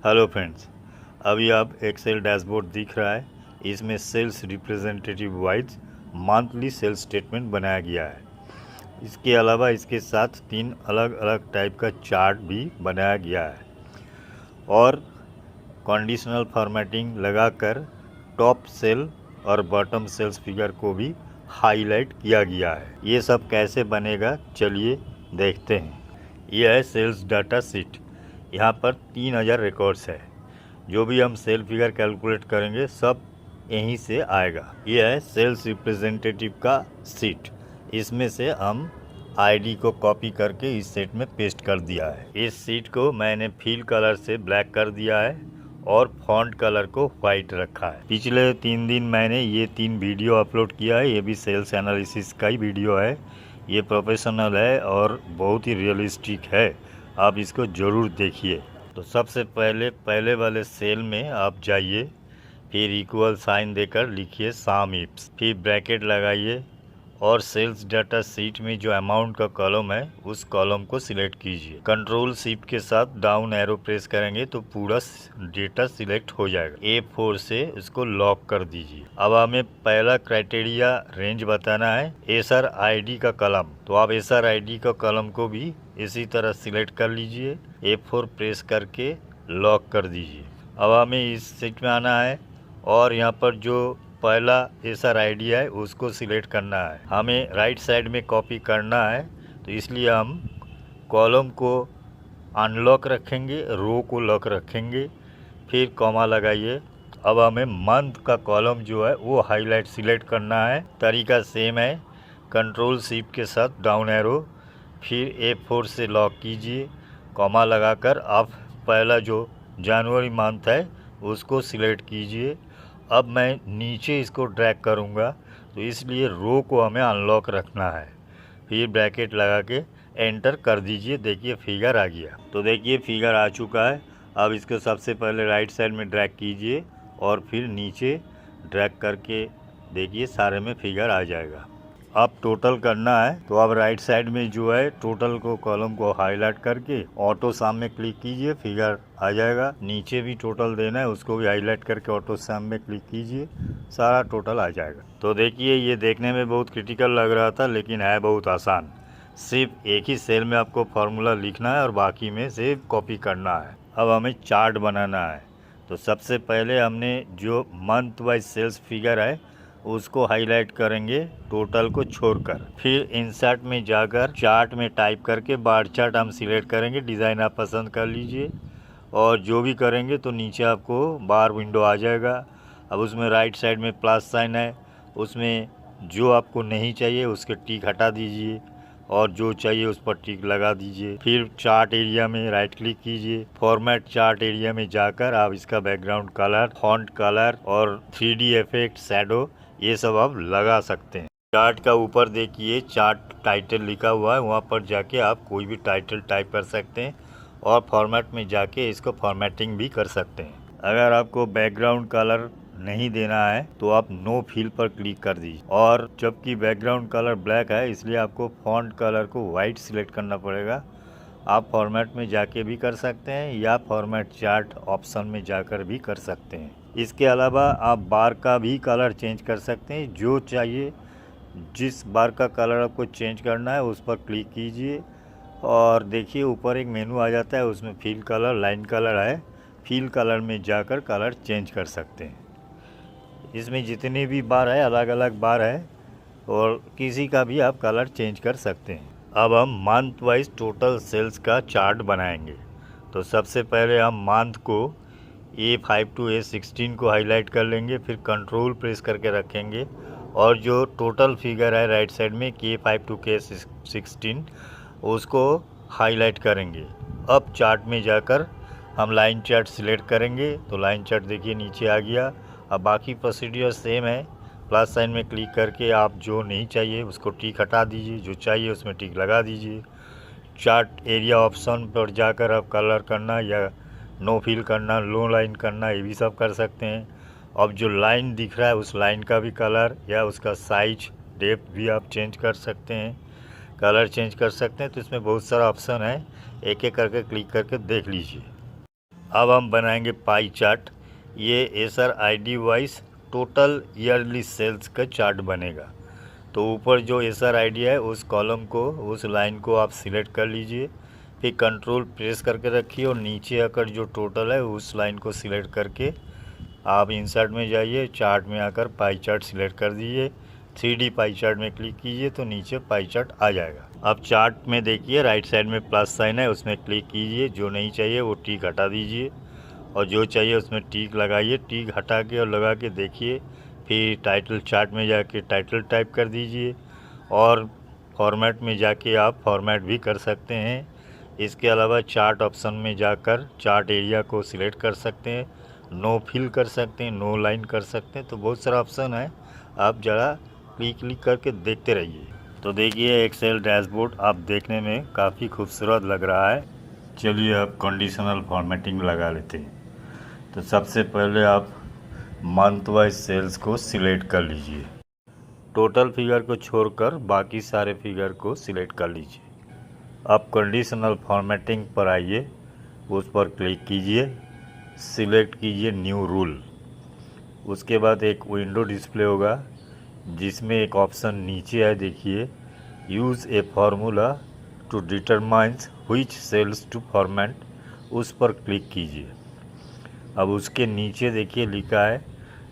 Hello friends, अभी आप Excel dashboard दिख रहा है। इसमें sales representative wise monthly sales statement बनाया गया है। इसके अलावा इसके साथ 3 अलग अलग टाइप का चार्ट भी बनाया गया है और कंडीशनल फॉर्मेटिंग लगाकर टॉप सेल और बॉटम सेल्स फिगर को भी हाईलाइट किया गया है। ये सब कैसे बनेगा, चलिए देखते हैं। यह है सेल्स डाटा शीट। यहाँ पर 3000 रिकॉर्ड्स है। जो भी हम सेल फिगर कैलकुलेट करेंगे सब यहीं से आएगा। यह है सेल्स रिप्रेजेंटेटिव का शीट। इसमें से हम आईडी को कॉपी करके इस सेट में पेस्ट कर दिया है। इस शीट को मैंने फिल कलर से ब्लैक कर दिया है और फॉन्ट कलर को वाइट रखा है। पिछले 3 दिन मैंने ये 3 वीडियो अपलोड किया है। ये भी सेल्स एनालिसिस का ही वीडियो है। ये प्रोफेशनल है और बहुत ही रियलिस्टिक है। आप इसको ज़रूर देखिए। तो सबसे पहले वाले सेल में आप जाइए, फिर इक्वल साइन देकर लिखिए सम इफ्स, फिर ब्रैकेट लगाइए और सेल्स डाटा शीट में जो अमाउंट का कॉलम है उस कॉलम को सिलेक्ट कीजिए। कंट्रोल शिफ्ट के साथ डाउन एरो प्रेस करेंगे तो पूरा डेटा सिलेक्ट हो जाएगा। A4 से इसको लॉक कर दीजिए। अब हमें पहला क्राइटेरिया रेंज बताना है एसआर आईडी का कॉलम। तो आप एसआर आईडी का कॉलम को भी इसी तरह सिलेक्ट कर लीजिए। A4 प्रेस करके लॉक कर दीजिए। अब हमें इस शीट में आना है और यहाँ पर जो पहला एसआर आईडी है उसको सिलेक्ट करना है। हमें राइट साइड में कॉपी करना है, तो इसलिए हम कॉलम को अनलॉक रखेंगे, रो को लॉक रखेंगे, फिर कॉमा लगाइए। अब हमें मंथ का कॉलम जो है वो हाईलाइट सिलेक्ट करना है। तरीका सेम है, कंट्रोल शिफ्ट के साथ डाउन एरो, फिर A4 से लॉक कीजिए, कॉमा लगाकर आप पहला जो जनवरी मंथ है उसको सिलेक्ट कीजिए। अब मैं नीचे इसको ड्रैग करूँगा, तो इसलिए रो को हमें अनलॉक रखना है। फिर ब्रैकेट लगा के एंटर कर दीजिए। देखिए फिगर आ गया। तो देखिए फिगर आ चुका है। अब इसको सबसे पहले राइट साइड में ड्रैग कीजिए और फिर नीचे ड्रैग करके देखिए सारे में फिगर आ जाएगा। अब टोटल करना है, तो अब राइट साइड में जो है टोटल को कॉलम को हाईलाइट करके ऑटो साम में क्लिक कीजिए, फिगर आ जाएगा। नीचे भी टोटल देना है, उसको भी हाईलाइट करके ऑटो साम में क्लिक कीजिए, सारा टोटल आ जाएगा। तो देखिए ये देखने में बहुत क्रिटिकल लग रहा था, लेकिन है बहुत आसान। सिर्फ एक ही सेल में आपको फार्मूला लिखना है और बाकी में सिर्फ कॉपी करना है। अब हमें चार्ट बनाना है। तो सबसे पहले हमने जो मंथ वाइज सेल्स फिगर है उसको हाईलाइट करेंगे टोटल को छोड़कर। फिर इंसर्ट में जाकर चार्ट में टाइप करके बार चार्ट हम सिलेक्ट करेंगे। डिज़ाइन आप पसंद कर लीजिए और जो भी करेंगे तो नीचे आपको बार विंडो आ जाएगा। अब उसमें राइट साइड में प्लस साइन है, उसमें जो आपको नहीं चाहिए उसके टिक हटा दीजिए और जो चाहिए उस पर टिक लगा दीजिए। फिर चार्ट एरिया में राइट क्लिक कीजिए। फॉर्मेट चार्ट एरिया में जाकर आप इसका बैकग्राउंड कलर, फॉन्ट कलर और 3D इफेक्ट, शैडो ये सब आप लगा सकते हैं। चार्ट का ऊपर देखिए चार्ट टाइटल लिखा हुआ है, वहाँ पर जाके आप कोई भी टाइटल टाइप कर सकते हैं और फॉर्मेट में जाके इसको फॉर्मेटिंग भी कर सकते हैं। अगर आपको बैकग्राउंड कलर नहीं देना है तो आप नो फिल पर क्लिक कर दीजिए। और जबकि बैकग्राउंड कलर ब्लैक है इसलिए आपको फॉन्ट कलर को वाइट सिलेक्ट करना पड़ेगा। आप फॉर्मेट में जाके भी कर सकते हैं या फॉर्मेट चार्ट ऑप्शन में जाकर भी कर सकते हैं। इसके अलावा आप बार का भी कलर चेंज कर सकते हैं, जो चाहिए जिस बार का कलर आपको चेंज करना है उस पर क्लिक कीजिए और देखिए ऊपर एक मेनू आ जाता है, उसमें फिल कलर, लाइन कलर है। फिल कलर में जाकर कलर चेंज कर सकते हैं। इसमें जितने भी बार है अलग अलग बार है और किसी का भी आप कलर चेंज कर सकते हैं। अब हम मंथ वाइज टोटल सेल्स का चार्ट बनाएंगे। तो सबसे पहले हम मंथ को A5 to A16 को हाईलाइट कर लेंगे, फिर कंट्रोल प्रेस करके रखेंगे और जो टोटल फिगर है राइट साइड में K5 to K16 उसको हाईलाइट करेंगे। अब चार्ट में जाकर हम लाइन चार्ट सिलेक्ट करेंगे, तो लाइन चार्ट देखिए नीचे आ गया। अब बाकी प्रोसीड्यूर सेम है, प्लस साइन में क्लिक करके आप जो नहीं चाहिए उसको टिक हटा दीजिए, जो चाहिए उसमें टिक लगा दीजिए। चार्ट एरिया ऑप्शन पर जाकर आप कलर करना या नो फिल करना, लो लाइन करना, ये भी सब कर सकते हैं। अब जो लाइन दिख रहा है उस लाइन का भी कलर या उसका साइज, डेप्थ भी आप चेंज कर सकते हैं, कलर चेंज कर सकते हैं। तो इसमें बहुत सारा ऑप्शन है, एक एक करके क्लिक करके देख लीजिए। अब हम बनाएंगे पाई चार्ट। ये एसर ID wise total yearly sales का चार्ट बनेगा। तो ऊपर जो एसर आईडी है उस कॉलम को, उस लाइन को आप सिलेक्ट कर लीजिए, फिर कंट्रोल प्रेस करके रखिए और नीचे आकर जो टोटल है उस लाइन को सिलेक्ट करके आप इंसर्ट में जाइए, चार्ट में आकर पाई चार्ट सिलेक्ट कर दीजिए। 3D पाई चार्ट में क्लिक कीजिए तो नीचे पाई चार्ट आ जाएगा। अब चार्ट में देखिए राइट साइड में प्लस साइन है, उसमें क्लिक कीजिए। जो नहीं चाहिए वो टिक हटा दीजिए और जो चाहिए उसमें टिक लगाइए। टिक हटा के और लगा के देखिए। फिर टाइटल चार्ट में जाके टाइटल टाइप कर दीजिए और फॉर्मेट में जाके आप फॉर्मेट भी कर सकते हैं। इसके अलावा चार्ट ऑप्शन में जाकर चार्ट एरिया को सिलेक्ट कर सकते हैं, नो फिल कर सकते हैं, नो लाइन कर सकते हैं। तो बहुत सारा ऑप्शन है, आप ज़रा क्लिक करके देखते रहिए। तो देखिए एक्सेल डैशबोर्ड आप देखने में काफ़ी खूबसूरत लग रहा है। चलिए अब कंडीशनल फॉर्मेटिंग लगा लेते हैं। तो सबसे पहले आप मंथ वाइज सेल्स को सिलेक्ट कर लीजिए। टोटल फिगर को छोड़कर बाकी सारे फिगर को सिलेक्ट कर लीजिए। अब कंडीशनल फॉर्मेटिंग पर आइए, उस पर क्लिक कीजिए, सिलेक्ट कीजिए न्यू रूल। उसके बाद एक विंडो डिस्प्ले होगा जिसमें एक ऑप्शन नीचे है, देखिए use a formula to determines which cells to format, उस पर क्लिक कीजिए। अब उसके नीचे देखिए लिखा है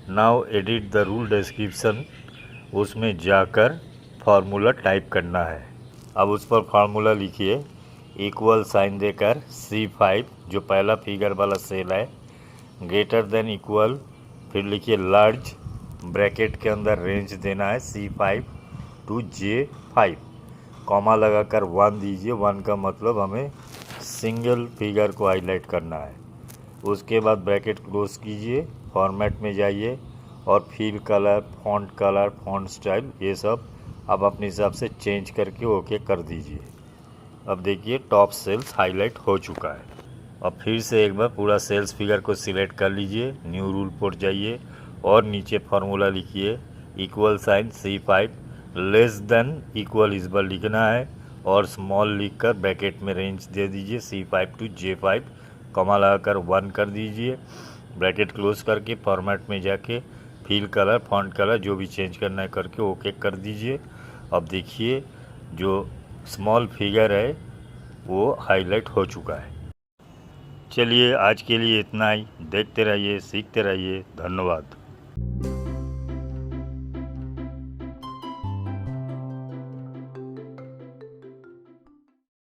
now edit the rule description, उसमें जाकर फार्मूला टाइप करना है। अब उस पर फार्मूला लिखिए, इक्वल साइन देकर C5 जो पहला फिगर वाला सेल है, ग्रेटर देन इक्वल, फिर लिखिए लार्ज, ब्रैकेट के अंदर रेंज देना है C5 to J5, कॉमा लगाकर 1 दीजिए। 1 का मतलब हमें सिंगल फिगर को हाईलाइट करना है। उसके बाद ब्रैकेट क्लोज कीजिए, फॉर्मेट में जाइए और फिल कलर, फॉन्ट स्टाइल, ये सब आप अपने हिसाब से चेंज करके ओके कर दीजिए। अब देखिए टॉप सेल्स हाईलाइट हो चुका है। अब फिर से एक बार पूरा सेल्स फिगर को सिलेक्ट कर लीजिए, न्यू रूल पर जाइए और नीचे फार्मूला लिखिए, equal sign C5, less than equal इस बार लिखना है और स्मॉल लिखकर ब्रैकेट में रेंज दे दीजिए C5 to J5, कॉमा लगाकर 1 कर दीजिए। ब्रैकेट क्लोज करके फॉर्मेट में जाके फिल कलर, फॉन्ट कलर जो भी चेंज करना है करके ओके कर दीजिए। अब देखिए जो स्मॉल फिगर है वो हाईलाइट हो चुका है। चलिए आज के लिए इतना ही। देखते रहिए, सीखते रहिए। धन्यवाद।